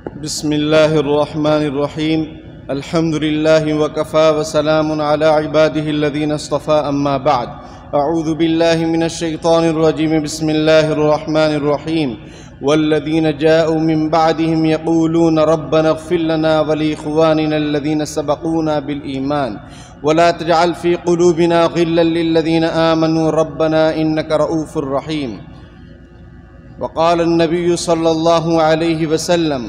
بسم الله الرحمن الرحيم. الحمد لله وكفى وسلام على عباده الذين اصطفى. أما بعد، أعوذ بالله من الشيطان الرجيم. بسم الله الرحمن الرحيم. والذين جاءوا من بعدهم يقولون ربنا اغفر لنا ولإخواننا الذين سبقونا بالإيمان ولا تجعل في قلوبنا غلا للذين آمنوا ربنا إنك رؤوف رحيم. وقال النبي صلى الله عليه وسلم: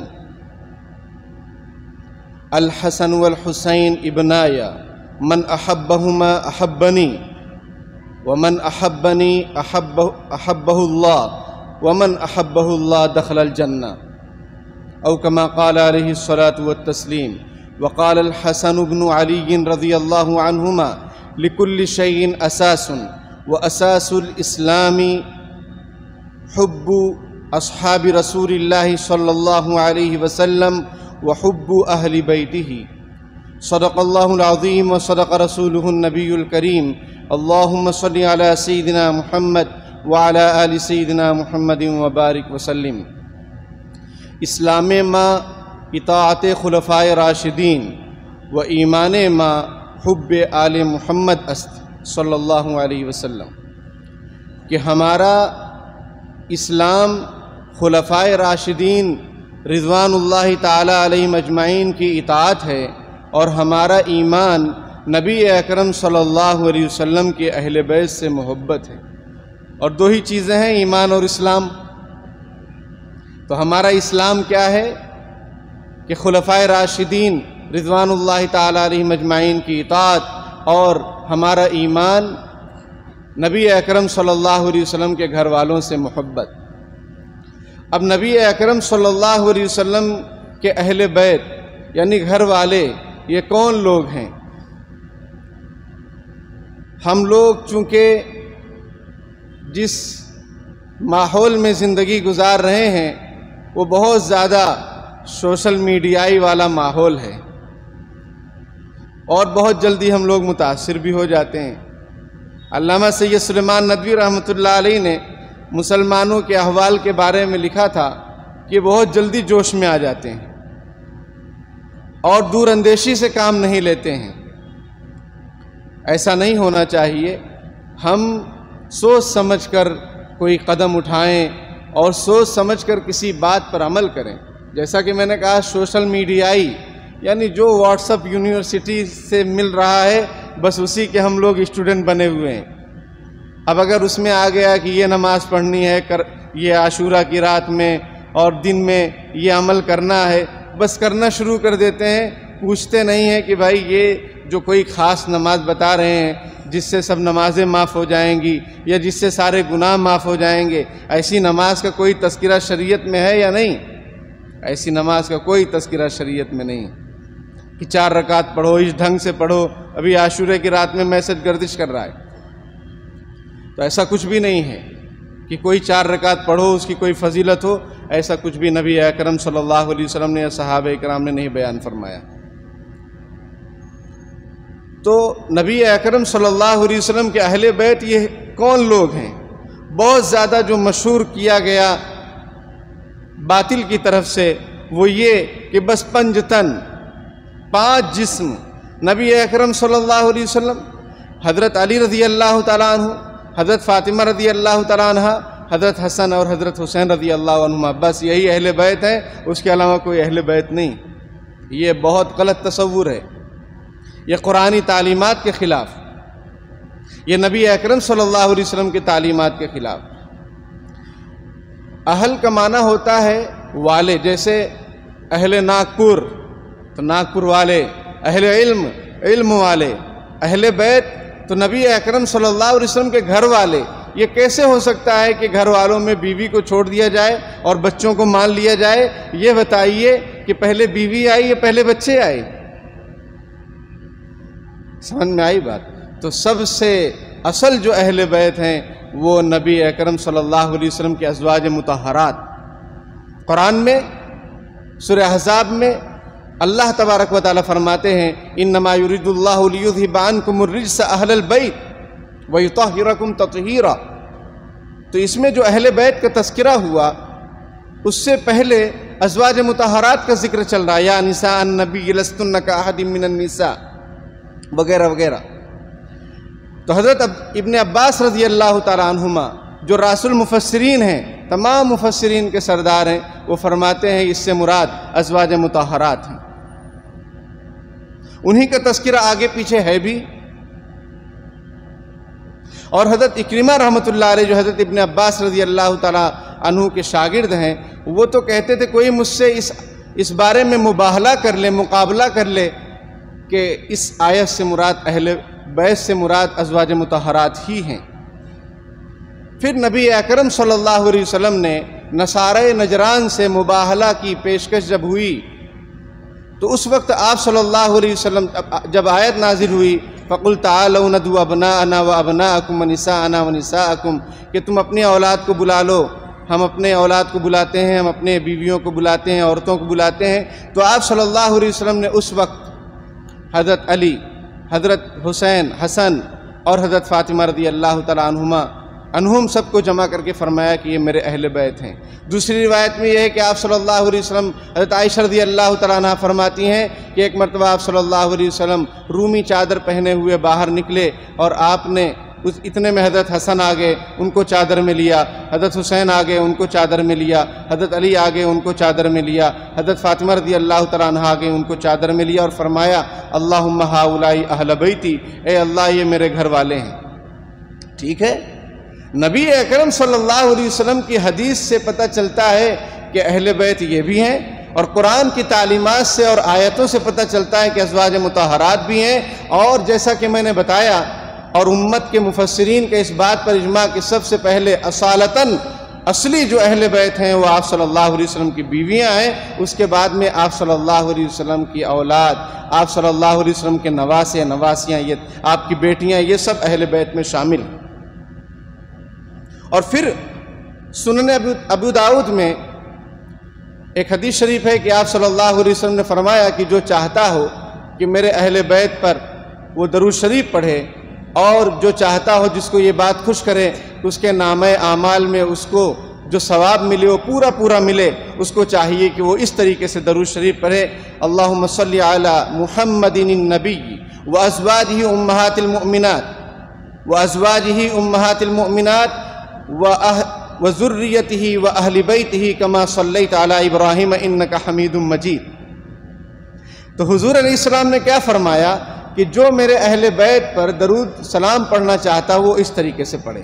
الحسن والحسين ابنایا من احبهما احبنی ومن احبنی احبه اللہ ومن احبه اللہ دخل الجنہ، او كما قال علیہ الصلاة والتسلیم. وقال الحسن بن علی رضی اللہ عنہما: لكل شيء اساس واساس الاسلام حب اصحاب رسول اللہ صلی اللہ علیہ وسلم وحب اہل بیتہ. صدق اللہ العظیم وصدق رسولہ النبی الکریم. اللہم صل علی سیدنا محمد وعلی آل سیدنا محمد وبارک وسلم. اسلام ما اطاعت خلفائے راشدین و ایمان ما حب آل محمد است صلی اللہ علیہ وسلم، کہ ہمارا اسلام خلفائے راشدین رضوان اللہ تعالی علیہم اجمعین کی اطاعت ہے، اور ہمارا ایمان نبی اکرم صلی اللہ علیہ وسلم کے اہل بیت سے محبت ہے. اور دو ہی چیزیں ہیں، ایمان اور اسلام. تو ہمارا اسلام کیا ہے کہ خلفائے راشدین رضوان اللہ تعالی علیہم اجمعین کی اطاعت، اور ہمارا ایمان نبی اکرم صلی اللہ علیہ وسلم کے گھر والوں سے محبت. اب نبی اکرم صلی اللہ علیہ وسلم کے اہل بیت یعنی گھر والے یہ کون لوگ ہیں؟ ہم لوگ چونکہ جس ماحول میں زندگی گزار رہے ہیں وہ بہت زیادہ سوشل میڈیائی والا ماحول ہے، اور بہت جلدی ہم لوگ متاثر بھی ہو جاتے ہیں. علامہ سید سلیمان ندوی رحمۃ اللہ علیہ نے مسلمانوں کے احوال کے بارے میں لکھا تھا کہ بہت جلدی جوش میں آ جاتے ہیں اور دور اندیشی سے کام نہیں لیتے ہیں. ایسا نہیں ہونا چاہیے. ہم سوچ سمجھ کر کوئی قدم اٹھائیں اور سوچ سمجھ کر کسی بات پر عمل کریں. جیسا کہ میں نے کہا، سوشل میڈیائی یعنی جو واٹس اپ یونیورسٹی سے مل رہا ہے بس اسی کے ہم لوگ اسٹوڈنٹ بنے ہوئے ہیں. اب اگر اس میں آ گیا کہ یہ نماز پڑھنی ہے، یہ عاشورہ کی رات میں اور دن میں یہ عمل کرنا ہے، بس کرنا شروع کر دیتے ہیں. پوچھتے نہیں ہیں کہ بھائی یہ جو کوئی خاص نماز بتا رہے ہیں جس سے سب نمازیں معاف ہو جائیں گی یا جس سے سارے گناہ معاف ہو جائیں گے، ایسی نماز کا کوئی تذکرہ شریعت میں ہے یا نہیں؟ ایسی نماز کا کوئی تذکرہ شریعت میں نہیں کہ 4 رکعت پڑھو، اس ڈھنگ سے پڑھو. ابھی عاشورے کی رات میں میسج گردش کر رہا ہے. تو ایسا کچھ بھی نہیں ہے کہ کوئی 4 رکعت پڑھو اس کی کوئی فضیلت ہو. ایسا کچھ بھی نبی اکرم صلی اللہ علیہ وسلم نے یا صحابہ کرام نے نہیں بیان فرمایا. تو نبی اکرم صلی اللہ علیہ وسلم کے اہل بیت یہ کون لوگ ہیں؟ بہت زیادہ جو مشہور کیا گیا باطل کی طرف سے وہ یہ کہ بس 5 تن 5 جسم نبی اکرم صلی اللہ علیہ وسلم، حضرت علی رضی اللہ تعالیٰ عنہ، حضرت فاطمہ رضی اللہ تعالیٰ عنہ، حضرت حسن اور حضرت حسین رضی اللہ عنہما، بس یہی اہل بیت ہے، اس کے علاوہ کوئی اہل بیت نہیں. یہ بہت غلط تصور ہے. یہ قرآنی تعلیمات کے خلاف، یہ نبی اکرم صلی اللہ علیہ وسلم کی تعلیمات کے خلاف. اہل کا معنی ہوتا ہے والے، جیسے اہل ناگپور تو ناگپور والے، اہل علم علم والے، اہل بیت تو نبی اکرم صلی اللہ علیہ وسلم کے گھر والے. یہ کیسے ہو سکتا ہے کہ گھر والوں میں بیوی کو چھوڑ دیا جائے اور بچوں کو مان لیا جائے؟ یہ بتائیے کہ پہلے بیوی آئی یا پہلے بچے آئے؟ سمجھ میں آئی بات؟ تو سب سے اصل جو اہل بیت ہیں وہ نبی اکرم صلی اللہ علیہ وسلم کے ازواج مطہرات. قرآن میں سورہ احزاب میں اللہ تبارک و تعالیٰ فرماتے ہیں: انما یرید اللہ لیذھب عنکم الرجس اہل البیت ویطہرکم تطہیرا. تو اس میں جو اہل بیت کا تذکرہ ہوا اس سے پہلے ازواج مطہرات کا ذکر چل رہا ہے، یا نساء النبی لستن کاحد من النساء وغیرہ وغیرہ۔ تو حضرت ابن عباس رضی اللہ تعالیٰ عنہما جو راس المفسرین ہیں، تمام مفسرین کے سردار ہیں، وہ فرماتے ہیں اس سے مراد ازواج مطہرات ہیں۔ انہی کا تذکرہ آگے پیچھے ہے بھی۔ اور حضرت اکرمہ رحمۃ اللہ علیہ جو حضرت ابن عباس رضی اللہ تعالیٰ عنہ کے شاگرد ہیں، وہ تو کہتے تھے کوئی مجھ سے اس بارے میں مباہلہ کر لے، مقابلہ کر لے کہ اس آیت سے مراد اہل بیت سے مراد ازواج مطہرات ہی ہیں۔ پھر نبی اکرم صلی اللہ علیہ وسلم نے نصارہ نجران سے مباہلہ کی پیشکش جب ہوئی تو اس وقت آپ صلی اللہ علیہ وسلم جب آیت نازل ہوئی فَقُلْ تَعَالَوْا نَدْعُوا أَبْنَاءَنَا وَأَبْنَاءَكُمْ وَنِسَاءَنَا وَنِسَاءَكُمْ کہ تم اپنی اولاد کو بلا لو، ہم اپنے اولاد کو بلاتے ہیں، ہم اپنے بیویوں کو بلاتے ہیں، عورتوں کو بلاتے ہیں۔ تو آپ صلی اللہ علیہ وسلم نے اس وقت حضرت علی، حضرت حسین، حسن اور حضرت فاطمہ رضی اللہ تعالیٰ عنہم سب کو جمع کر کے فرمایا کہ یہ میرے اہل بیت ہیں۔ دوسری روایت میں یہ ہے کہ آپ صلی اللہ علیہ وسلم، حضرت عائشہ رضی اللہ تعالیٰ عنہ فرماتی ہیں کہ ایک مرتبہ آپ صلی اللہ علیہ وسلم رومی چادر پہنے ہوئے باہر نکلے اور آپ نے اتنے میں حضرت حسن آگے ان کو چادر میں لیا، حضرت حسین آگے ان کو چادر میں لیا، حضرت علی آگے ان کو چادر میں لیا، حضرت فاطمہ رضی اللہ تعالیٰ عنہ آگے ان کو چادر میں لیا اور فرمایا اللہم ہؤلاء اہل بیتی، اے اللہ یہ میرے گھر والے ہیں۔ ٹھیک ہے، نبی اکرم صلی اللہ علیہ وسلم کی حدیث سے پتہ چلتا ہے کہ اہل بیت یہ بھی ہیں، اور قرآن کی تعلیمات سے اور آیتوں سے پتہ چلتا ہے کہ ازواج مطہرات بھی ہیں۔ اور جیسا کہ میں نے بتایا اور امت کے مفسرین کے اس بات پر اجماع کہ سب سے پہلے اصالتاً اصلی جو اہل بیت ہیں وہ آپ صلی اللہ علیہ وسلم کی بیویاں ہیں، اس کے بعد میں آپ صلی اللہ علیہ وسلم کی اولاد، آپ صلی اللہ علیہ وسلم کے نواسے، نواسیاں، یہ آپ کی بیٹیاں، یہ سب اہل بیت میں شامل ہیں۔ اور پھر سنن ابو داؤد میں ایک حدیث شریف ہے کہ آپ صلی اللہ علیہ وسلم نے فرمایا کہ جو چاہتا ہو کہ میرے اہل بیت پر وہ درود شریف پڑھے، اور جو چاہتا ہو جس کو یہ بات خوش کرے اس کے نامہ اعمال میں اس کو جو ثواب ملے وہ پورا پورا ملے، اس کو چاہیے کہ وہ اس طریقے سے درود شریف پڑھے، اللہم صلی علی محمد النبی وازواجہ امہات المؤمنات وازواجہ امہات المؤمنات وذریتہ واہل بیتہ کما صلیت علی ابراہیم انک حمید مجید۔ تو حضور علیہ السلام نے کیا فرمایا کہ جو میرے اہل بیت پر درود سلام پڑھنا چاہتا وہ اس طریقے سے پڑھے۔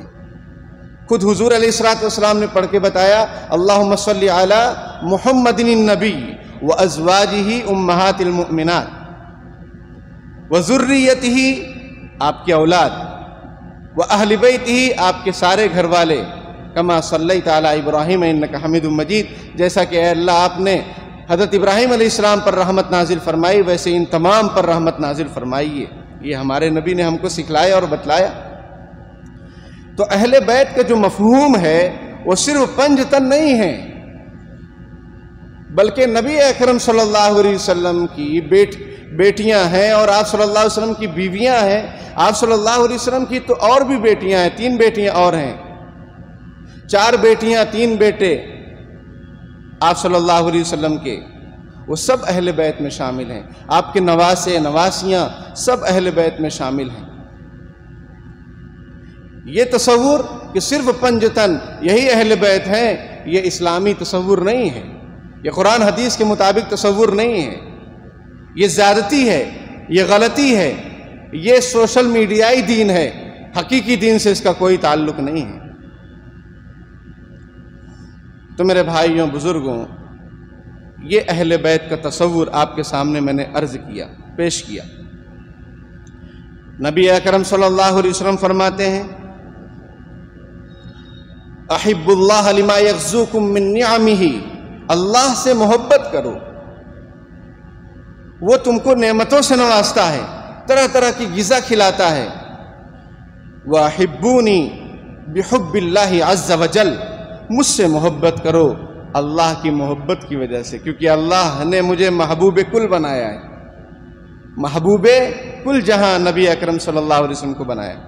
خود حضور علیہ السلام نے پڑھ کے بتایا اللہم صلی علی محمد النبی وازواجہ امہات المؤمنات وذریتہ آپ کی اولاد، واہل بیتہ آپ کے سارے گھر والے، کما صلیت علی ابراہیم انک حمید مجید، جیسا کہ اے اللہ آپ نے حضرت ابراہیم علیہ السلام پر رحمت نازل فرمائی ویسے ان تمام پر رحمت نازل فرمائیے۔ یہ ہمارے نبی نے ہم کو سکھلایا اور بتلایا۔ تو اہل بیت کا جو مفہوم ہے وہ صرف پنج تن نہیں ہے، بلکہ نبی اکرم صلی اللہ علیہ وسلم کی بیٹیاں ہیں اور آپ صلی اللہ علیہ وسلم کی بیویاں ہیں۔ آپ صلی اللہ علیہ وسلم کی تو اور بھی بیٹیاں ہیں، 3 بیٹیاں اور ہیں، 4 بیٹیاں 3 بیٹے آپ صلی اللہ علیہ وسلم کے، وہ سب اہل بیت میں شامل ہیں۔ آپ کے نواسے، نواسیاں سب اہل بیت میں شامل ہیں۔ یہ تصور کہ صرف 5 تن یہی اہل بیت ہیں، یہ اسلامی تصور نہیں ہے، یہ قرآن حدیث کے مطابق تصور نہیں ہے، یہ زیادتی ہے، یہ غلطی ہے، یہ سوشل میڈیائی دین ہے، حقیقی دین سے اس کا کوئی تعلق نہیں ہے۔ تو میرے بھائیوں، بزرگوں، یہ اہل بیت کا تصور آپ کے سامنے میں نے عرض کیا، پیش کیا۔ نبی اکرم صلی اللہ علیہ وسلم فرماتے ہیں احب اللہ لما یغزوکم من نعمہ، اللہ سے محبت کرو، وہ تم کو نعمتوں سے نوازتا ہے، طرح طرح کی غذا کھلاتا ہے۔ وَأَحِبُّونِي بِحُبِّ اللَّهِ عَزَّ وَجَلَّ، مجھ سے محبت کرو اللہ کی محبت کی وجہ سے، کیونکہ اللہ نے مجھے محبوب کل بنایا ہے، محبوب کل جہاں نبی اکرم صلی اللہ علیہ وسلم کو بنایا۔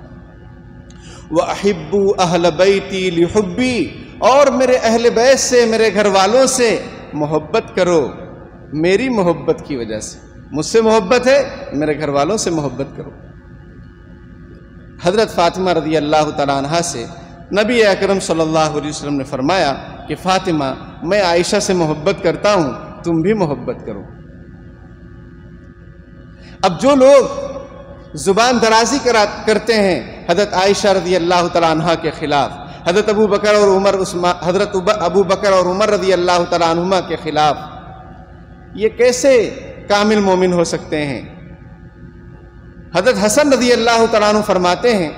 وَأَحِبُّ أَهْلَ بَيْتِي لِحُبِّي، اور میرے اہل بیت سے، میرے گھر والوں سے محبت کرو میری محبت کی وجہ سے. مجھ سے محبت ہے، میرے گھر والوں سے محبت کرو. حضرت فاطمہ رضی اللہ تعالیٰ عنہ سے نبی اکرم صلی اللہ علیہ وسلم نے فرمایا کہ فاطمہ میں عائشہ سے محبت کرتا ہوں، تم بھی محبت کرو. اب جو لوگ زبان درازی کرتے ہیں حضرت عائشہ رضی اللہ تعالیٰ عنہ کے خلاف، حضرت ابو بکر اور عمر رضی اللہ تعالیٰ عنہما کے خلاف، یہ کیسے کامل مومن ہو سکتے ہیں؟ حضرت حسن رضی اللہ تعالیٰ عنہ فرماتے ہیں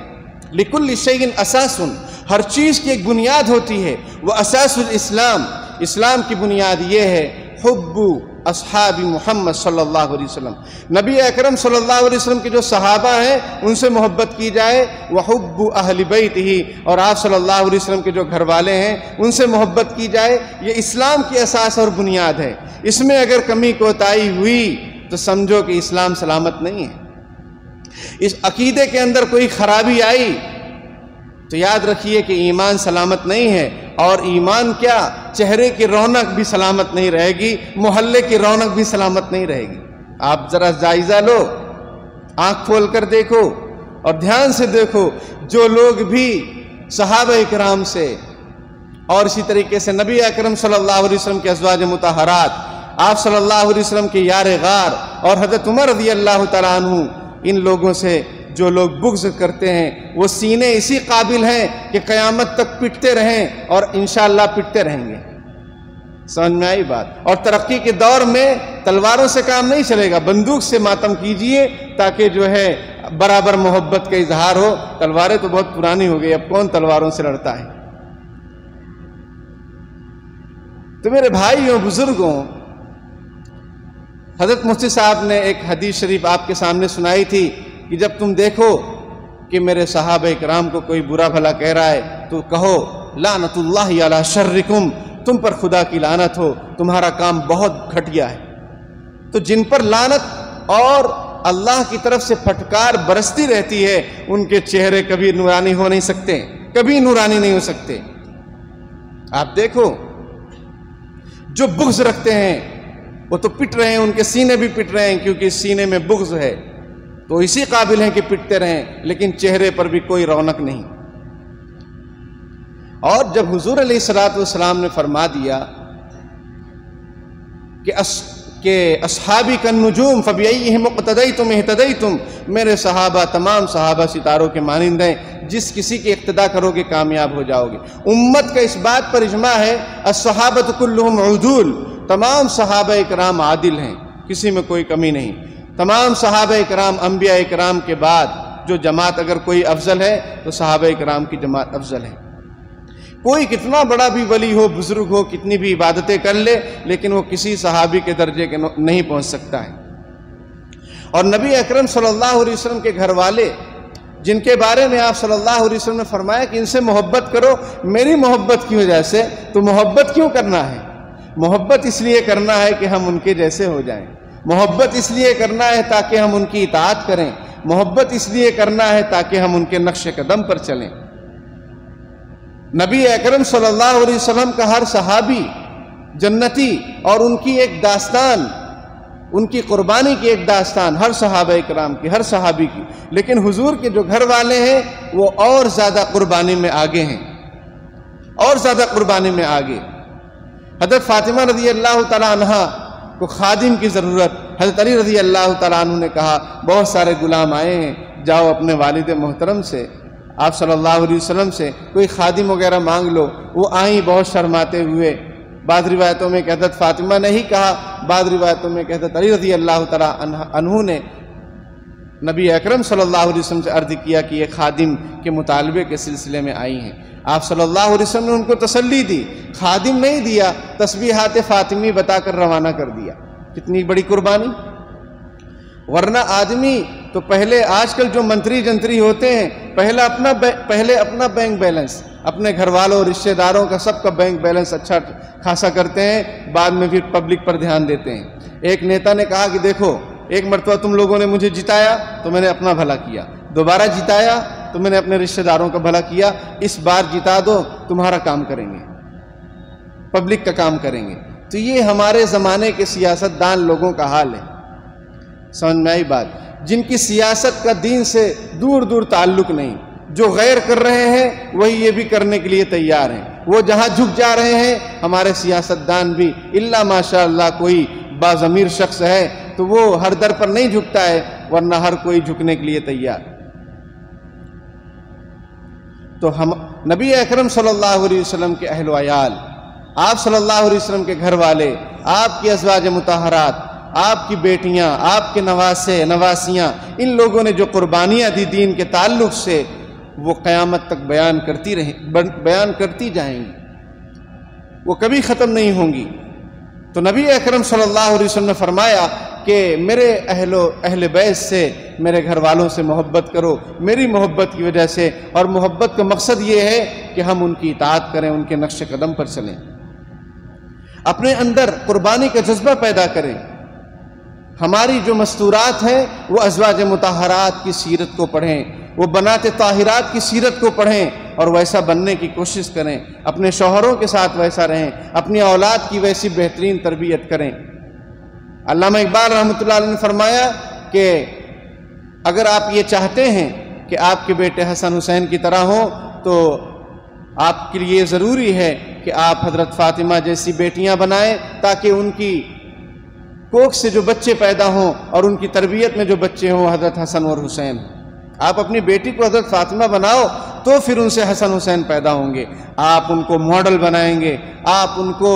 لِكُلِّ شَيْءٍ أَسَاسٌ، ہر چیز کی ایک بنیاد ہوتی ہے. وہ اساس الاسلام، اسلام کی بنیاد یہ ہے حب اصحاب محمد صلی اللہ علیہ وسلم، نبی اکرم صلی اللہ علیہ وسلم کے جو صحابہ ہیں ان سے محبت کی جائے. وحب اہل بیتہ، اور آپ صلی اللہ علیہ وسلم کے جو گھر والے ہیں ان سے محبت کی جائے. یہ اسلام کی اساس اور بنیاد ہے. اس میں اگر کمی کوتاہی ہوئی تو سمجھو کہ اسلام سلامت نہیں ہے. اس عقیدے کے اندر کوئی خرابی آئی تو یاد رکھیے کہ ایمان سلامت نہیں ہے. اور ایمان کیا، چہرے کی رونق بھی سلامت نہیں رہے گی، محلے کی رونق بھی سلامت نہیں رہے گی. آپ ذرا جائزہ لو، آنکھ کھول کر دیکھو اور دھیان سے دیکھو. جو لوگ بھی صحابہ کرام سے اور اسی طریقے سے نبی اکرم صلی اللہ علیہ وسلم کے ازواج مطہرات، آپ صلی اللہ علیہ وسلم کے یار غار اور حضرت عمر رضی اللہ تعالیٰ عنہ، ان لوگوں سے جو لوگ بغض کرتے ہیں وہ سینے اسی قابل ہیں کہ قیامت تک پٹتے رہیں اور انشاءاللہ پٹتے رہیں گے. سمجھ میں آئی بات؟ اور ترقی کے دور میں تلواروں سے کام نہیں چلے گا، بندوق سے ماتم کیجئے تاکہ جو ہے برابر محبت کا اظہار ہو. تلواریں تو بہت پرانی ہو گئی، اب کون تلواروں سے لڑتا ہے؟ تو میرے بھائیوں بزرگوں، حضرت مفتی صاحب نے ایک حدیث شریف آپ کے سامنے سنائی تھی کہ جب تم دیکھو کہ میرے صحابہ کرام کو کوئی برا بھلا کہہ رہا ہے تو کہو لعنت اللہ علی شرکم، تم پر خدا کی لعنت ہو، تمہارا کام بہت گھٹیا ہے. تو جن پر لعنت اور اللہ کی طرف سے پھٹکار برستی رہتی ہے ان کے چہرے کبھی نورانی ہو نہیں سکتے، کبھی نورانی نہیں ہو سکتے. آپ دیکھو جو بغض رکھتے ہیں وہ تو پٹ رہے ہیں، ان کے سینے بھی پٹ رہے ہیں کیونکہ سینے میں بغض ہے تو اسی قابل ہیں کہ پٹتے رہیں، لیکن چہرے پر بھی کوئی رونق نہیں. اور جب حضور علیہ الصلوۃ والسلام نے فرما دیا کہ اصحابی کالنجوم فبأیہم اقتدیتم اہتدیتم، میرے صحابہ تمام صحابہ ستاروں کے مانند ہیں، جس کسی کی اقتداء کرو گے کامیاب ہو جاؤ گے. امت کا اس بات پر اجماع ہے الصحابۃ کلہم عدول، تمام صحابہ کرام عادل ہیں، کسی میں کوئی کمی نہیں. تمام صحابہ کرام انبیاء کرام کے بعد جو جماعت اگر کوئی افضل ہے تو صحابہ کرام کی جماعت افضل ہے. کوئی کتنا بڑا بھی ولی ہو، بزرگ ہو، کتنی بھی عبادتیں کر لے، لیکن وہ کسی صحابی کے درجے کے نہیں پہنچ سکتا ہے. اور نبی اکرم صلی اللہ علیہ وسلم کے گھر والے جن کے بارے میں آپ صلی اللہ علیہ وسلم نے فرمایا کہ ان سے محبت کرو میری محبت کی وجہ سے، تو محبت کیوں کرنا ہے؟ محبت اس لیے کرنا ہے کہ ہم ان کے جیسے ہو جائیں. محبت اس لیے کرنا ہے تاکہ ہم ان کی اطاعت کریں. محبت اس لیے کرنا ہے تاکہ ہم ان کے نقش قدم پر چلیں. نبی اکرم صلی اللہ علیہ وسلم کا ہر صحابی جنتی، اور ان کی ایک داستان، ان کی قربانی کی ایک داستان ہر صحابہ کرام کی، ہر صحابی کی. لیکن حضور کے جو گھر والے ہیں وہ اور زیادہ قربانی میں آگے ہیں، اور زیادہ قربانی میں آگے. حضرت فاطمہ رضی اللہ تعالیٰ عنہ کو خادم کی ضرورت، حضرت علی رضی اللہ تعالیٰ عنہ نے کہا بہت سارے غلام آئے ہیں، جاؤ اپنے والد محترم سے، آپ صلی اللہ علیہ وسلم سے کوئی خادم وغیرہ مانگ لو. وہ آئیں بہت شرماتے ہوئے. بعض روایتوں میں کہ حضرت فاطمہ نے ہی کہا، بعض روایتوں میں کہ حضرت علی رضی اللہ تعالیٰ عنہ نے نبی اکرم صلی اللہ علیہ وسلم سے عرض کیا کہ یہ خادم کے مطالبے کے سلسلے میں آئی ہیں. آپ صلی اللہ علیہ وسلم نے ان کو تسلی دی، خادم نہیں دیا، تسبیحات فاطمی بتا کر روانہ کر دیا. کتنی بڑی قربانی! ورنہ آدمی تو پہلے آج کل جو منتری جنتری ہوتے ہیں پہلے اپنا بینک بیلنس، اپنے گھر والوں رشتہ داروں کا سب کا بینک بیلنس اچھا خاصا کرتے ہیں، بعد میں پھر پبلک پر دھیان دیتے ہیں. ایک نیتا نے کہا کہ دیکھو ایک مرتبہ تم لوگوں نے مجھے جتایا تو میں نے اپنا بھلا کیا، دوبارہ جتایا تو میں نے اپنے رشتہ داروں کا بھلا کیا، اس بار جتا دو تمہارا کام کریں گے، پبلک کا کام کریں گے. تو یہ ہمارے زمانے کے سیاستدان لوگوں کا حال ہے. سمجھ میں آئی بات؟ جن کی سیاست کا دین سے دور دور تعلق نہیں، جو غیر کر رہے ہیں وہی یہ بھی کرنے کے لیے تیار ہیں. وہ جہاں جھک جا رہے ہیں ہمارے سیاستدان بھی، الا ماشاء اللہ کوئی باضمیر شخص ہے تو وہ ہر در پر نہیں جھکتا ہے، ورنہ ہر کوئی جھکنے کے لیے تیار. تو ہم نبی اکرم صلی اللہ علیہ وسلم کے اہل و عیال، آپ صلی اللہ علیہ وسلم کے گھر والے، آپ کی ازواج مطہرات، آپ کی بیٹیاں، آپ کے نواسے نواسیاں، ان لوگوں نے جو قربانیاں دی دین کے تعلق سے، وہ قیامت تک بیان کرتی جائیں گی، وہ کبھی ختم نہیں ہوں گی. تو نبی اکرم صلی اللہ علیہ وسلم نے فرمایا کہ میرے اہل بیت سے، میرے گھر والوں سے محبت کرو میری محبت کی وجہ سے، اور محبت کا مقصد یہ ہے کہ ہم ان کی اطاعت کریں، ان کے نقش قدم پر چلیں، اپنے اندر قربانی کا جذبہ پیدا کریں. ہماری جو مستورات ہیں وہ ازواج مطہرات کی سیرت کو پڑھیں، وہ بنات طاہرات کی سیرت کو پڑھیں اور ویسا بننے کی کوشش کریں، اپنے شوہروں کے ساتھ ویسا رہیں، اپنی اولاد کی ویسی بہترین تربیت کریں. علامہ اقبال رحمۃ اللہ علیہ نے فرمایا کہ اگر آپ یہ چاہتے ہیں کہ آپ کے بیٹے حسن حسین کی طرح ہوں تو آپ کے لیے ضروری ہے کہ آپ حضرت فاطمہ جیسی بیٹیاں بنائیں، تاکہ ان کی کوکھ سے جو بچے پیدا ہوں اور ان کی تربیت میں جو بچے ہوں حضرت حسن اور حسین. آپ اپنی بیٹی کو حضرت فاطمہ بناؤ تو پھر ان سے حسن حسین پیدا ہوں گے. آپ ان کو ماڈل بنائیں گے، آپ ان کو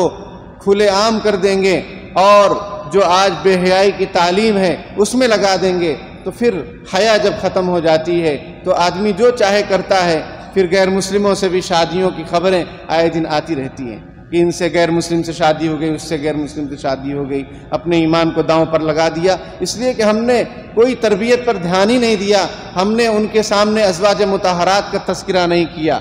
کھلے عام کر دیں گے، اور جو آج بے حیائی کی تعلیم ہے اس میں لگا دیں گے، تو پھر حیا جب ختم ہو جاتی ہے تو آدمی جو چاہے کرتا ہے. پھر غیر مسلموں سے بھی شادیوں کی خبریں آئے دن آتی رہتی ہیں کہ ان سے غیر مسلم سے شادی ہو گئی، اس سے غیر مسلم سے شادی ہو گئی. اپنے ایمان کو داؤں پر لگا دیا، اس لیے کہ ہم نے کوئی تربیت پر دھیان ہی نہیں دیا. ہم نے ان کے سامنے ازواج مطہرات کا تذکرہ نہیں کیا،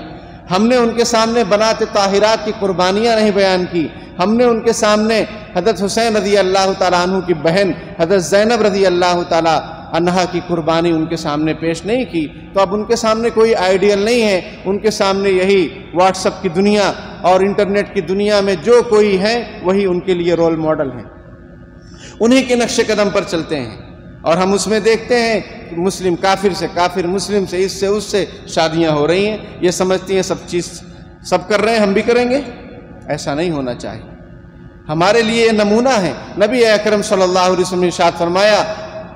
ہم نے ان کے سامنے بنات طاہرات کی قربانیاں نہیں بیان کی، ہم نے ان کے سامنے حضرت حسین رضی اللہ تعالیٰ عنہ کی بہن حضرت زینب رضی اللہ تعالیٰ عنہا کی قربانی ان کے سامنے پیش نہیں کی. تو اب ان کے سامنے کوئی آئیڈیل نہیں ہے، ان کے سامنے یہی واٹس ایپ کی دنیا اور انٹرنیٹ کی دنیا میں جو کوئی ہے وہی ان کے لیے رول ماڈل ہیں، انہی کے نقش قدم پر چلتے ہیں. اور ہم اس میں دیکھتے ہیں کہ مسلم کافر سے، کافر مسلم سے، اس سے شادیاں ہو رہی ہیں. یہ سمجھتی ہیں سب چیز سب کر رہے ہیں ہم بھی کریں گے. ایسا نہیں ہونا چاہیے. ہمارے لیے یہ نمونہ ہے. نبی اکرم صلی اللہ علیہ وسلم نے ارشاد فرمایا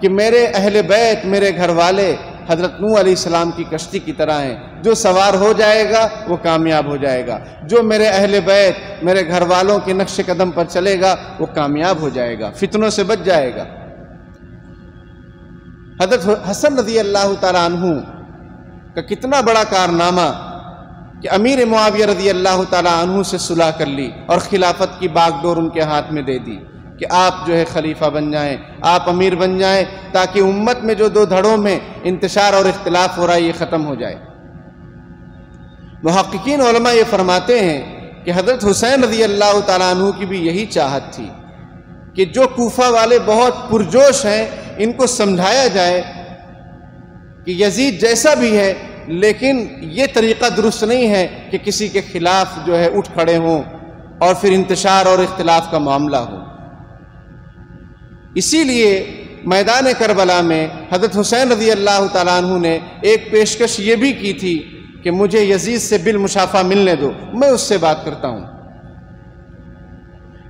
کہ میرے اہل بیت، میرے گھر والے حضرت نوح علیہ السلام کی کشتی کی طرح ہیں، جو سوار ہو جائے گا وہ کامیاب ہو جائے گا، جو میرے اہل بیت، میرے گھر والوں کے نقش قدم پر چلے گا وہ کامیاب ہو جائے گا، فتنوں سے بچ جائے گا. حضرت حسن رضی اللہ تعالیٰ عنہ کا کتنا بڑا کارنامہ کہ امیر معاویہ رضی اللہ تعالیٰ عنہ سے صلح کر لی اور خلافت کی باغ ڈور ان کے ہاتھ میں دے دی کہ آپ جو ہے خلیفہ بن جائیں، آپ امیر بن جائیں، تاکہ امت میں جو دو دھڑوں میں انتشار اور اختلاف ہو رہا ہے یہ ختم ہو جائے. محققین علماء یہ فرماتے ہیں کہ حضرت حسین رضی اللہ تعالیٰ عنہ کی بھی یہی چاہت تھی کہ جو کوفہ والے بہت پرجوش ہیں ان کو سمجھایا جائے کہ یزید جیسا بھی ہے لیکن یہ طریقہ درست نہیں ہے کہ کسی کے خلاف جو ہے اٹھ کھڑے ہوں اور پھر انتشار اور اختلاف کا معاملہ ہو. اسی لیے میدان کربلا میں حضرت حسین رضی اللہ تعالیٰ عنہ نے ایک پیشکش یہ بھی کی تھی کہ مجھے یزید سے بالمشافہ ملنے دو، میں اس سے بات کرتا ہوں.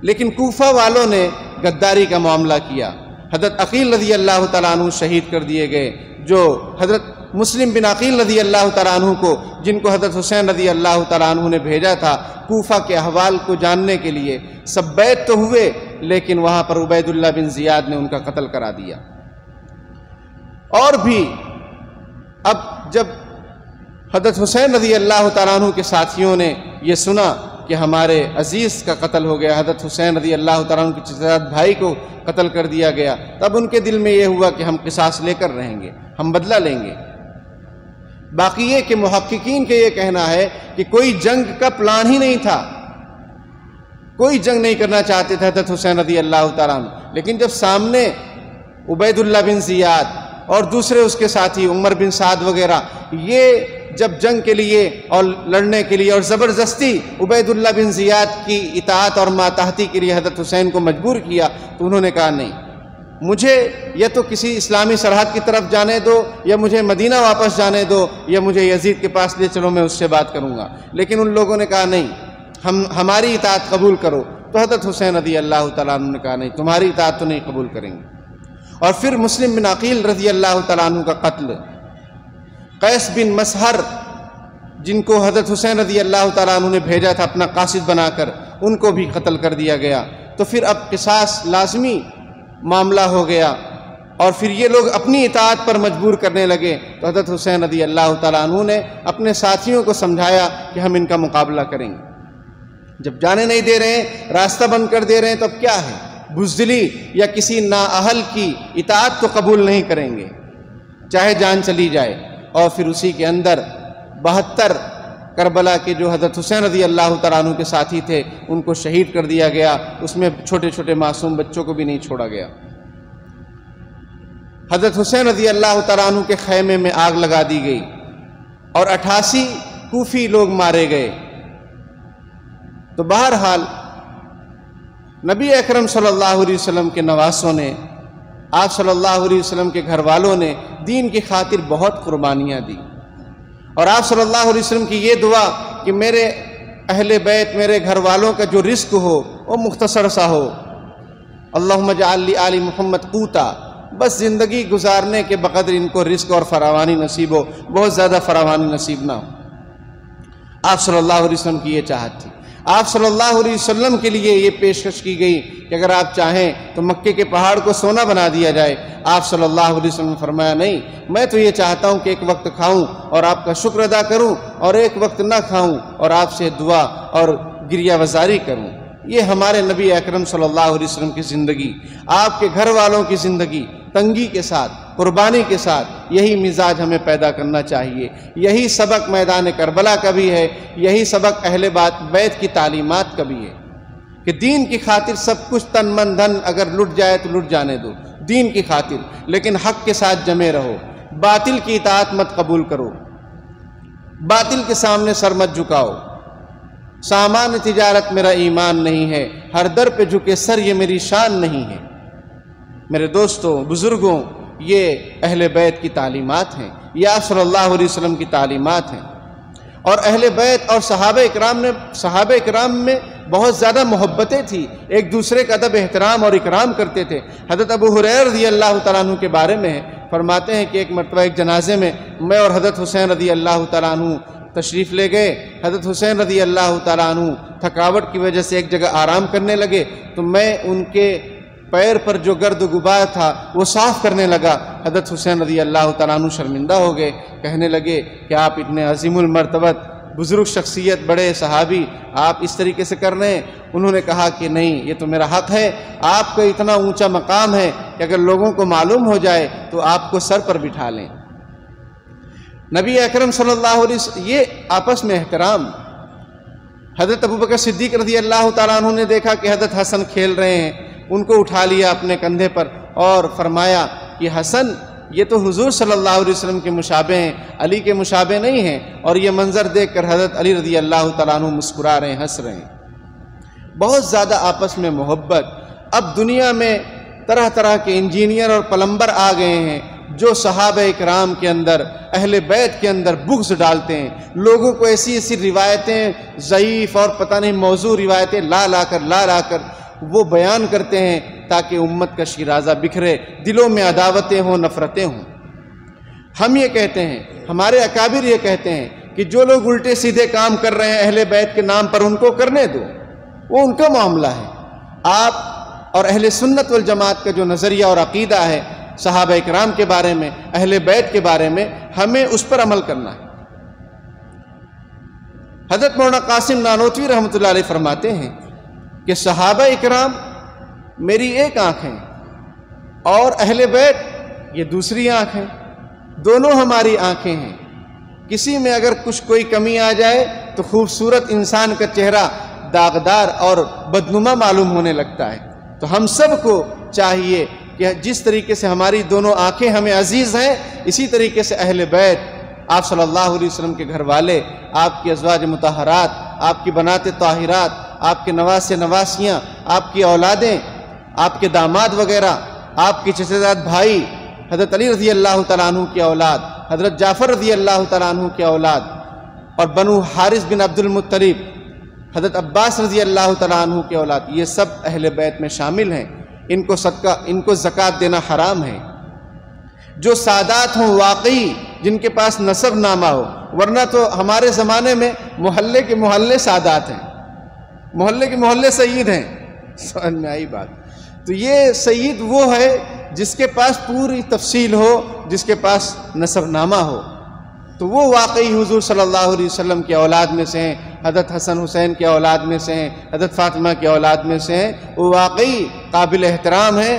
لیکن کوفہ والوں نے غداری کا معاملہ کیا. حضرت عقیل رضی اللہ تعالیٰ عنہ شہید کر دیے گئے، جو حضرت مسلم بن عقیل رضی اللہ تعالیٰ عنہ کو، جن کو حضرت حسین رضی اللہ تعالیٰ عنہ نے بھیجا تھا کوفہ کے احوال کو جاننے کے لیے. سب بیعت تو ہوئے لیکن وہاں پر عبید اللہ بن زیاد نے ان کا قتل کرا دیا. اور بھی اب جب حضرت حسین رضی اللہ تعالیٰ عنہ کے ساتھیوں نے یہ سنا کہ ہمارے عزیز کا قتل ہو گیا، حضرت حسین رضی اللہ تعالیٰ عنہ کے چچا بھائی کو قتل کر دیا گیا، تب ان کے دل میں یہ ہوا کہ ہم قصاص لے کر رہیں گے، ہم بدلہ لیں گے. باقی یہ کہ محققین کے یہ کہنا ہے کہ کوئی جنگ کا پلان ہی نہیں تھا، کوئی جنگ نہیں کرنا چاہتے تھے حضرت حسین رضی اللہ تعالیٰ عنہ. لیکن جب سامنے عبید اللہ بن زیاد اور دوسرے اس کے ساتھی عمر بن سعد وغیرہ یہ جب جنگ کے لیے اور لڑنے کے لیے اور زبردستی عبید اللہ بن زیاد کی اطاعت اور ماتحتی کے لیے حضرت حسین کو مجبور کیا، تو انہوں نے کہا نہیں، مجھے یا تو کسی اسلامی سرحد کی طرف جانے دو، یا مجھے مدینہ واپس جانے دو، یا مجھے یزید کے پاس لے چلو، میں اس سے بات کروں گا۔ لیکن ان لوگوں نے کہا نہیں، ہماری اطاعت قبول کرو۔ تو حضرت حسین رضی اللہ تعالیٰ عنہ نے کہا نہیں، تمہاری اطاعت تو نہیں قبول کریں گے۔ اور پھر مسلم بن عقیل رضی اللہ تعالیٰ عنہ کا قتل، قیس بن مسہر جن کو حضرت حسین رضی اللہ تعالیٰ عنہ نے بھیجا تھا اپنا قاصد بنا کر، ان کو بھی قتل کر دیا گیا۔ تو پھر اب قصاص لازمی معاملہ ہو گیا، اور پھر یہ لوگ اپنی اطاعت پر مجبور کرنے لگے۔ تو حضرت حسین رضی اللہ تعالیٰ عنہ نے اپنے ساتھیوں کو سمجھایا کہ ہم ان کا مقابلہ کریں گے۔ جب جانے نہیں دے رہے ہیں، راستہ بند کر دے رہے ہیں، تو اب کیا ہے؟ بزدلی یا کسی نااہل کی اطاعت تو قبول نہیں کریں گے، چاہے جان چلی جائے۔ اور پھر اسی کے اندر 72 کربلا کے جو حضرت حسین رضی اللہ تعالیٰ عنہ کے ساتھی تھے، ان کو شہید کر دیا گیا، اس میں چھوٹے چھوٹے معصوم بچوں کو بھی نہیں چھوڑا گیا۔ حضرت حسین رضی اللہ تعالیٰ عنہ کے خیمے میں آگ لگا دی گئی، اور 88 کوفی لوگ مارے گئے۔ تو بہرحال نبی اکرم صلی اللہ علیہ وسلم کے نواسوں نے، آپ صلی اللہ علیہ وسلم کے گھر والوں نے دین کی خاطر بہت قربانیاں دی، اور آپ صلی اللہ علیہ وسلم کی یہ دعا کہ میرے اہل بیت، میرے گھر والوں کا جو رزق ہو وہ مختصر سا ہو، اللہم اجعل لی آل محمد قوتا، بس زندگی گزارنے کے بقدر ان کو رزق اور فراوانی نصیب ہو، بہت زیادہ فراوانی نصیب نہ ہو۔ آپ صلی اللہ علیہ وسلم کی یہ چاہت تھی۔ آپ صلی اللہ علیہ وسلم کے لیے یہ پیشکش کی گئی کہ اگر آپ چاہیں تو مکے کے پہاڑ کو سونا بنا دیا جائے۔ آپ صلی اللہ علیہ وسلم نے فرمایا نہیں، میں تو یہ چاہتا ہوں کہ ایک وقت کھاؤں اور آپ کا شکر ادا کروں، اور ایک وقت نہ کھاؤں اور آپ سے دعا اور گریہ وزاری کروں۔ یہ ہمارے نبی اکرم صلی اللہ علیہ وسلم کی زندگی، آپ کے گھر والوں کی زندگی، تنگی کے ساتھ، قربانی کے ساتھ، یہی مزاج ہمیں پیدا کرنا چاہیے۔ یہی سبق میدان کربلا کا بھی ہے، یہی سبق اہل بیت کی تعلیمات کا بھی ہے کہ دین کی خاطر سب کچھ، تن من دھن اگر لٹ جائے تو لٹ جانے دو دین کی خاطر، لیکن حق کے ساتھ جمے رہو، باطل کی اطاعت مت قبول کرو، باطل کے سامنے سر مت جھکاؤ۔ سامان تجارت میرا ایمان نہیں ہے، ہر در پہ جھکے سر یہ میری شان نہیں ہے۔ میرے دوستوں، بزرگوں، یہ اہل بیت کی تعلیمات ہیں، یہ آپ صلی اللہ علیہ وسلم کی تعلیمات ہیں۔ اور اہل بیت اور صحابہ اکرام میں بہت زیادہ محبتیں تھیں، ایک دوسرے کا ادب احترام اور اکرام کرتے تھے۔ حضرت ابو ہریرہ رضی اللہ تعالیٰ عنہ کے بارے میں ہے، فرماتے ہیں کہ ایک مرتبہ ایک جنازے میں میں اور حضرت حسین رضی اللہ تعالیٰ عنہ تشریف لے گئے۔ حضرت حسین رضی اللہ تعالیٰ عنہ تھکاوٹ کی وجہ سے ایک جگہ آرام کرنے لگے، تو میں ان کے پیر پر جو گرد و غبار تھا وہ صاف کرنے لگا۔ حضرت حسین رضی اللہ تعالیٰ عنہ شرمندہ ہو گئے، کہنے لگے کہ آپ اتنے عظیم المرتبت بزرگ شخصیت، بڑے صحابی، آپ اس طریقے سے کر رہے ہیں۔ انہوں نے کہا کہ نہیں، یہ تو میرا حق ہے، آپ کا اتنا اونچا مقام ہے کہ اگر لوگوں کو معلوم ہو جائے تو آپ کو سر پر بٹھا لیں۔ نبی اکرم صلی اللہ علیہ وسلم، یہ آپس میں احترام۔ حضرت ابوبکر صدیق رضی اللہ تعالیٰ عنہ نے دیکھا کہ حضرت حسن کھیل رہے ہیں، ان کو اٹھا لیا اپنے کندھے پر اور فرمایا کہ حسن، یہ تو حضور صلی اللہ علیہ وسلم کے مشابہ ہیں، علی کے مشابہ نہیں ہیں۔ اور یہ منظر دیکھ کر حضرت علی رضی اللہ تعالیٰ عنہ مسکرا رہے ہیں، ہنس رہے ہیں۔ بہت زیادہ آپس میں محبت۔ اب دنیا میں طرح طرح کے انجینئر اور پلمبر آ گئے ہیں جو صحابہ اکرام کے اندر، اہل بیت کے اندر بغض ڈالتے ہیں، لوگوں کو ایسی ایسی روایتیں ضعیف اور پتہ نہیں موضوع روایتیں لا کر وہ بیان کرتے ہیں تاکہ امت کا شیرازہ بکھرے، دلوں میں عداوتیں ہوں، نفرتیں ہوں۔ ہم یہ کہتے ہیں، ہمارے اکابر یہ کہتے ہیں کہ جو لوگ الٹے سیدھے کام کر رہے ہیں اہل بیت کے نام پر، ان کو کرنے دو، وہ ان کا معاملہ ہے۔ آپ اور اہل سنت والجماعت کا جو نظریہ اور عقیدہ ہے صحابہ اکرام کے بارے میں، اہل بیت کے بارے میں، ہمیں اس پر عمل کرنا ہے۔ حضرت مولانا قاسم نانوتوی رحمۃ اللہ علیہ فرماتے ہیں کہ صحابہ اکرام میری ایک آنکھ ہیں اور اہل بیت یہ دوسری آنکھ ہے، دونوں ہماری آنکھیں ہیں۔ کسی میں اگر کوئی کمی آ جائے تو خوبصورت انسان کا چہرہ داغدار اور بدنما معلوم ہونے لگتا ہے۔ تو ہم سب کو چاہیے کہ جس طریقے سے ہماری دونوں آنکھیں ہمیں عزیز ہیں، اسی طریقے سے اہل بیت آپ صلی اللہ علیہ وسلم کے گھر والے، آپ کی ازواج مطہرات، آپ کی بنات طاہرات، آپ کے نواسے نواسیاں، آپ کی اولادیں، آپ کے داماد وغیرہ، آپ کے چچا زاد بھائی حضرت علی رضی اللہ تعالیٰ عنہ کی اولاد، حضرت جعفر رضی اللہ تعالیٰ عنہ کی اولاد، اور بنو حارث بن عبد المطلب، حضرت عباس رضی اللہ تعالیٰ عنہ کی اولاد، یہ سب اہل بیت میں شامل ہیں۔ ان کو زکوٰۃ دینا حرام ہے۔ جو سادات ہوں واقعی، جن کے پاس نسب نامہ ہو، ورنہ تو ہمارے زمانے میں محلے کے محلے سادات ہیں، محلے کے محلے سید ہیں۔ سمجھ میں آئی بات؟ تو یہ سید وہ ہے جس کے پاس پوری تفصیل ہو، جس کے پاس نسب نامہ ہو، تو وہ واقعی حضور صلی اللہ علیہ وسلم کی اولاد میں سے ہیں، حضرت حسن حسین کی اولاد میں سے ہیں، حضرت فاطمہ کی اولاد میں سے ہیں، وہ واقعی قابل احترام ہیں۔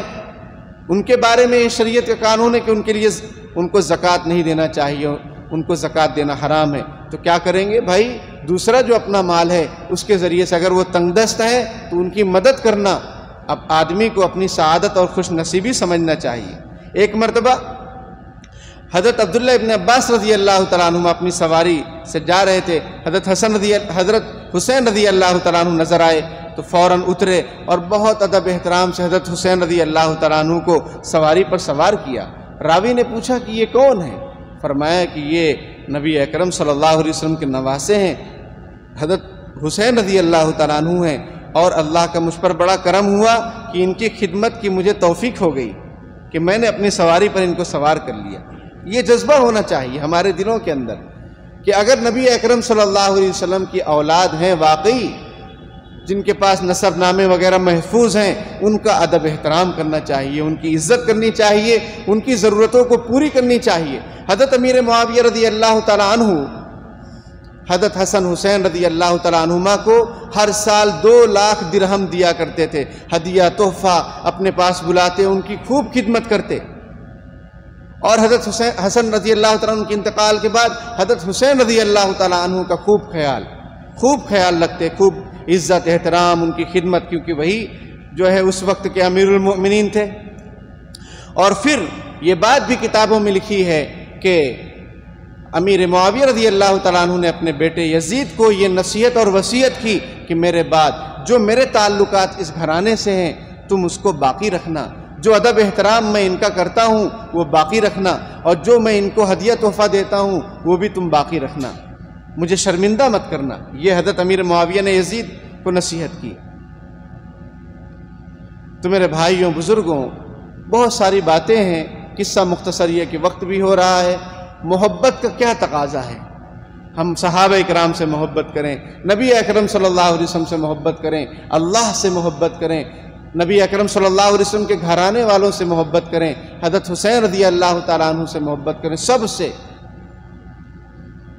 ان کے بارے میں یہ شریعت کا قانون ہے کہ ان کے لیے ان کو زکوٰۃ نہیں دینا چاہیے، ان کو زکوٰۃ دینا حرام ہے۔ تو کیا کریں گے بھائی؟ دوسرا جو اپنا مال ہے اس کے ذریعے سے اگر وہ تنگ دست ہیں تو ان کی مدد کرنا اب آدمی کو اپنی سعادت اور خوش نصیبی سمجھنا چاہیے۔ ایک مرتبہ حضرت عبداللہ ابن عباس رضی اللہ تعالیٰ عنہ اپنی سواری سے جا رہے تھے، حضرت حسین رضی اللہ تعالیٰ عنہ نظر آئے تو فوراً اترے اور بہت ادب احترام سے حضرت حسین رضی اللہ تعالیٰ عنہ کو سواری پر سوار کیا۔ راوی نے پوچھا کہ یہ کون ہے؟ فرمایا کہ یہ نبی اکرم صلی اللہ علیہ وسلم کے نواسے ہیں، حضرت حسین رضی اللہ تعالیٰ عنہ ہیں، اور اللہ کا مجھ پر بڑا کرم ہوا کہ ان کی خدمت کی مجھے توفیق ہو گئی کہ میں نے اپنی سواری پر ان کو سوار کر لیا۔ یہ جذبہ ہونا چاہیے ہمارے دلوں کے اندر کہ اگر نبی اکرم صلی اللہ علیہ وسلم کی اولاد ہیں واقعی، جن کے پاس نسب نامے وغیرہ محفوظ ہیں، ان کا ادب احترام کرنا چاہیے، ان کی عزت کرنی چاہیے، ان کی ضرورتوں کو پوری کرنی چاہیے۔ حضرت امیر معاویہ رضی اللہ تعالیٰ عنہ حضرت حسن حسین رضی اللہ تعالیٰ عنہما کو ہر سال 2 لاکھ درہم دیا کرتے تھے، ہدیہ تحفہ اپنے پاس بلاتے، ان کی خوب خدمت کرتے۔ اور حضرت حسن رضی اللہ تعالیٰ عنہ کے انتقال کے بعد حضرت حسین رضی اللہ تعالیٰ عنہ کا خوب خیال رکھتے، خوب عزت احترام، ان کی خدمت، کیونکہ وہی جو ہے اس وقت کے امیر المؤمنین تھے۔ اور پھر یہ بات بھی کتابوں میں لکھی ہے کہ امیر معاویہ رضی اللہ تعالیٰ عنہ نے اپنے بیٹے یزید کو یہ نصیحت اور وصیت کی کہ میرے بعد جو میرے تعلقات اس گھرانے سے ہیں تم اس کو باقی رکھنا، جو ادب احترام میں ان کا کرتا ہوں وہ باقی رکھنا، اور جو میں ان کو ہدیہ تحفہ دیتا ہوں وہ بھی تم باقی رکھنا، مجھے شرمندہ مت کرنا۔ یہ حضرت امیر معاویہ نے یزید کو نصیحت کی۔ تو میرے بھائیوں بزرگوں، بہت ساری باتیں ہیں، قصہ مختصر یہ کہ وقت بھی ہو رہا ہے۔ محبت کا کیا تقاضا ہے؟ ہم صحابہ اکرام سے محبت کریں، نبی اکرم صلی اللہ علیہ وسلم سے محبت کریں، اللہ سے محبت کریں، نبی اکرم صلی اللہ علیہ وسلم کے گھرانے والوں سے محبت کریں، حضرت حسین رضی اللہ تعالیٰ عنہ سے محبت کریں، سب سے۔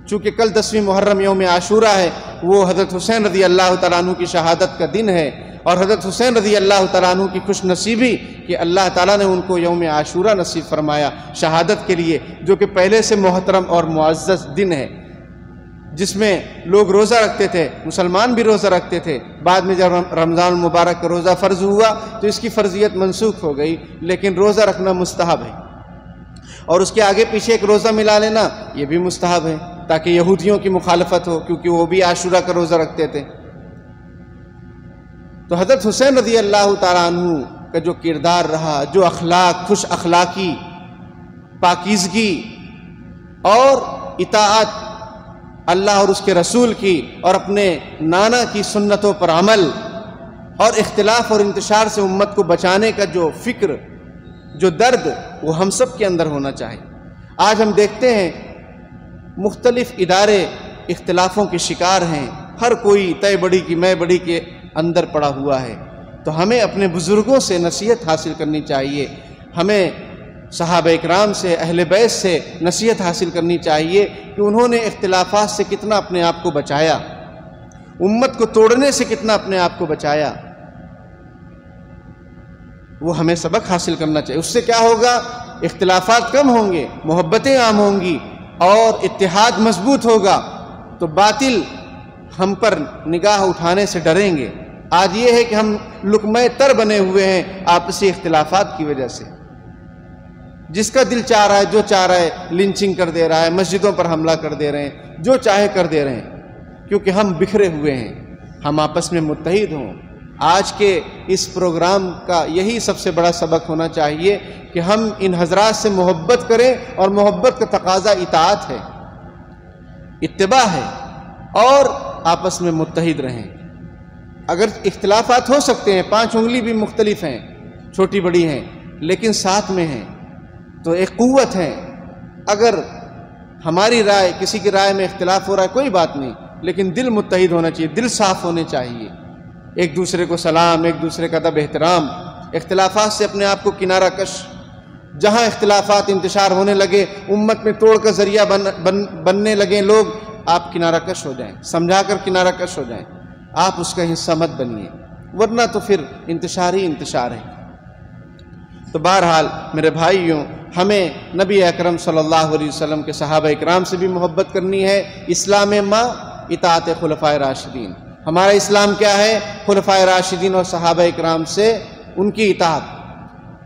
چونکہ کل 10ویں محرم یوم عاشورہ ہے، وہ حضرت حسین رضی اللہ تعالیٰ عنہ کی شہادت کا دن ہے، اور حضرت حسین رضی اللہ تعالیٰ عنہ کی خوش نصیبی کہ اللہ تعالیٰ نے ان کو یوم عاشورہ نصیب فرمایا شہادت کے لیے، جو کہ پہلے سے محترم اور معزز دن ہے، جس میں لوگ روزہ رکھتے تھے، مسلمان بھی روزہ رکھتے تھے۔ بعد میں جب رمضان المبارک کا روزہ فرض ہوا تو اس کی فرضیت منسوخ ہو گئی، لیکن روزہ رکھنا مستحب ہے، اور اس کے آگے پیچھے ایک روزہ ملا لینا یہ بھی مستحب ہے، تاکہ یہودیوں کی مخالفت ہو، کیونکہ وہ بھی عاشورہ کا روزہ رکھتے تھے۔ تو حضرت حسین رضی اللہ تعالیٰ عنہ کا جو کردار رہا، جو اخلاق، خوش اخلاقی، پاکیزگی اور اطاعت اللہ اور اس کے رسول کی، اور اپنے نانا کی سنتوں پر عمل، اور اختلاف اور انتشار سے امت کو بچانے کا جو فکر، جو درد، وہ ہم سب کے اندر ہونا چاہیے۔ آج ہم دیکھتے ہیں مختلف ادارے اختلافوں کے شکار ہیں، ہر کوئی تے بڑی کی میں بڑی کے اندر پڑا ہوا ہے۔ تو ہمیں اپنے بزرگوں سے نصیحت حاصل کرنی چاہیے، ہمیں صحابہ اکرام سے، اہل بیت سے نصیحت حاصل کرنی چاہیے کہ انہوں نے اختلافات سے کتنا اپنے آپ کو بچایا، امت کو توڑنے سے کتنا اپنے آپ کو بچایا، وہ ہمیں سبق حاصل کرنا چاہیے۔ اس سے کیا ہوگا؟ اختلافات کم ہوں گے، محبتیں عام ہوں گی، اور اتحاد مضبوط ہوگا، تو باطل ہم پر نگاہ اٹھانے سے ڈریں گے۔ آج یہ ہے کہ ہم لقمہ تر بنے ہوئے ہیں آپسی اختلافات کی وجہ سے۔ جس کا دل چاہ رہا ہے، جو چاہ رہا ہے لنچنگ کر دے رہا ہے، مسجدوں پر حملہ کر دے رہے ہیں، جو چاہے کر دے رہے ہیں، کیونکہ ہم بکھرے ہوئے ہیں۔ ہم آپس میں متحد ہوں۔ آج کے اس پروگرام کا یہی سب سے بڑا سبق ہونا چاہیے کہ ہم ان حضرات سے محبت کریں، اور محبت کا تقاضا اطاعت ہے، اتباع ہے، اور آپس میں متحد رہیں۔ اگر اختلافات ہو سکتے ہیں، 5 انگلی بھی مختلف ہیں، چھوٹی بڑی ہیں، لیکن ساتھ میں ہیں تو ایک قوت ہے۔ اگر ہماری رائے، کسی کی رائے میں اختلاف ہو رہا ہے، کوئی بات نہیں، لیکن دل متحد ہونا چاہیے، دل صاف ہونے چاہیے، ایک دوسرے کو سلام، ایک دوسرے کا ادب احترام، اختلافات سے اپنے آپ کو کنارہ کش۔ جہاں اختلافات انتشار ہونے لگے، امت میں توڑ کا ذریعہ بننے لگے لوگ، آپ کنارہ کش ہو جائیں، سمجھا کر کنارہ کش ہو جائیں، آپ اس کا حصہ مت بنیے، ورنہ تو پھر انتشار ہی انتشار ہے۔ تو بہرحال میرے بھائیوں، ہمیں نبی اکرم صلی اللہ علیہ وسلم کے صحابہ اکرام سے بھی محبت کرنی ہے۔ اسلام ما اطاعت خلفائے راشدین، ہمارا اسلام کیا ہے؟ خلفائے راشدین اور صحابہ اکرام سے ان کی اطاعت،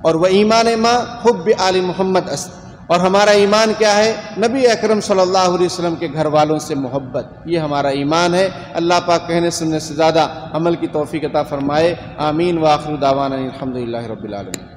اور وہ ایمان ما حب آل محمد است، اور ہمارا ایمان کیا ہے؟ نبی اکرم صلی اللہ علیہ وسلم کے گھر والوں سے محبت، یہ ہمارا ایمان ہے۔ اللہ پاک کہنے سننے سے زیادہ عمل کی توفیق عطا فرمائے، آمین۔ وآخر دعوانا الحمدللہ رب العالمین۔